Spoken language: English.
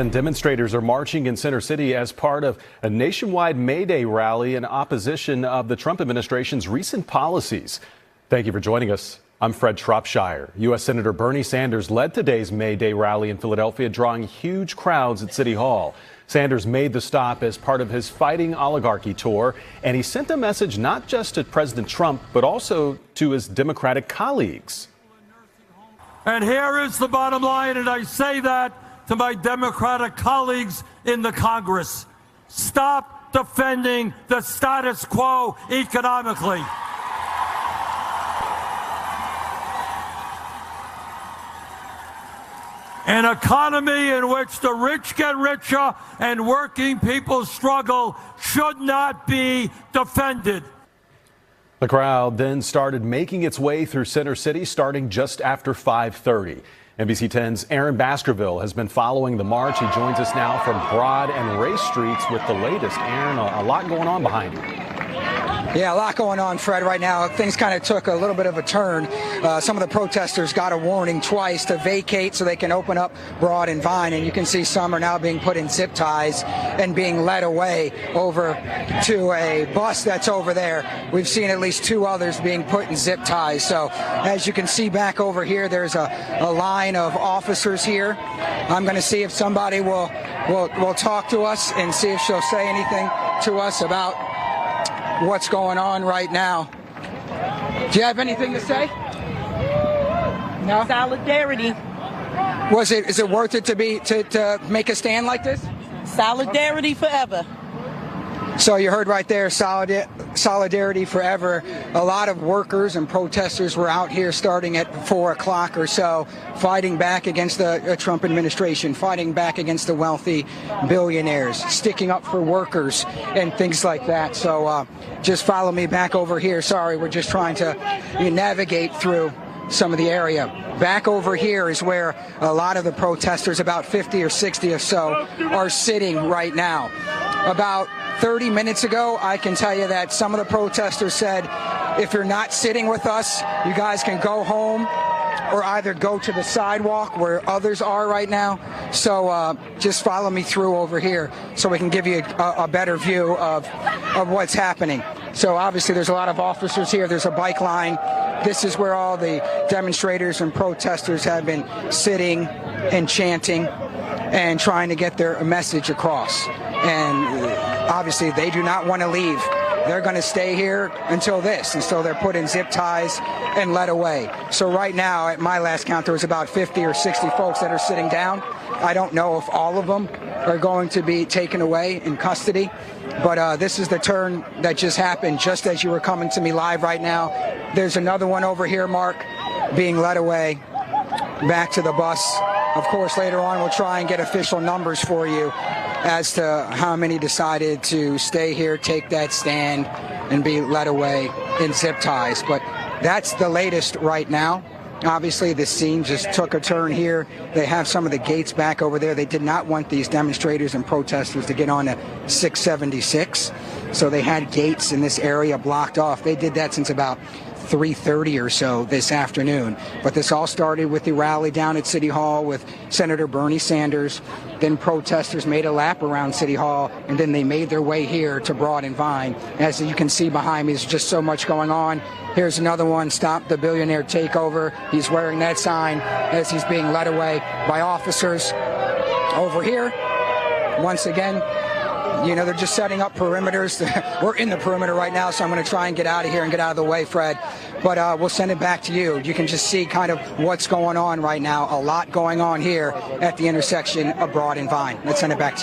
And demonstrators are marching in Center City as part of a nationwide May Day rally in opposition of the Trump administration's recent policies. Thank you for joining us. I'm Fred Shropshire. U.S. Senator Bernie Sanders led today's May Day rally in Philadelphia, drawing huge crowds at City Hall. Sanders made the stop as part of his Fighting Oligarchy tour, and he sent a message not just to President Trump, but also to his Democratic colleagues. And here is the bottom line, and I say that to my Democratic colleagues in the Congress. Stop defending the status quo economically. An economy in which the rich get richer and working people struggle should not be defended. The crowd then started making its way through Center City starting just after 5:30. NBC 10's Aaron Baskerville has been following the march. He joins us now from Broad and Race Streets with the latest. Aaron, a lot going on behind you. Yeah, a lot going on, Fred, right now. Things kind of took a little bit of a turn. Some of the protesters got a warning twice to vacate so they can open up Broad and Vine, and you can see some are now being put in zip ties and being led away over to a bus that's over there. We've seen at least two others being put in zip ties. So as you can see back over here, there's a line of officers here. I'm going to see if somebody will talk to us and see if she'll say anything to us about what's going on right now. Do you have anything to say? No? Solidarity. Is it worth it to make a stand like this? Solidarity forever. So you heard right there, solidarity forever. A lot of workers and protesters were out here starting at 4 o'clock or so, fighting back against the Trump administration, fighting back against the wealthy billionaires, sticking up for workers and things like that. So just follow me back over here. Sorry, we're just trying to navigate through some of the area. Back over here is where a lot of the protesters, about 50 or 60 or so, are sitting right now. About 30 minutes ago, I can tell you that some of the protesters said, if you're not sitting with us, you guys can go home or either go to the sidewalk where others are right now. So just follow me through over here so we can give you a better view of what's happening. So obviously there's a lot of officers here. There's a bike line. This is where all the demonstrators and protesters have been sitting and chanting and trying to get their message across. And obviously they do not want to leave. They're going to stay here until they're put in zip ties and led away. So right now, at my last count, there was about 50 or 60 folks that are sitting down. I don't know if all of them are going to be taken away in custody, but this is the turn that just happened just as you were coming to me live right now. There's another one over here, Mark, being led away back to the bus. Of course, later on, we'll try and get official numbers for you as to how many decided to stay here, take that stand, and be led away in zip ties. But that's the latest right now. Obviously, the scene just took a turn here. They have some of the gates back over there. They did not want these demonstrators and protesters to get on to 676. So they had gates in this area blocked off. They did that since about 3:30 or so this afternoon. But this all started with the rally down at City Hall with Senator Bernie Sanders. Then protesters made a lap around City Hall, and then they made their way here to Broad and Vine. As you can see behind me, there's just so much going on. Here's another one, Stop the Billionaire Takeover. He's wearing that sign as he's being led away by officers. Over here, once again, they're just setting up perimeters. We're in the perimeter right now, so I'm going to try and get out of here and get out of the way, Fred. But we'll send it back to you. You can just see kind of what's going on right now. A lot going on here at the intersection of Broad and Vine. Let's send it back to you.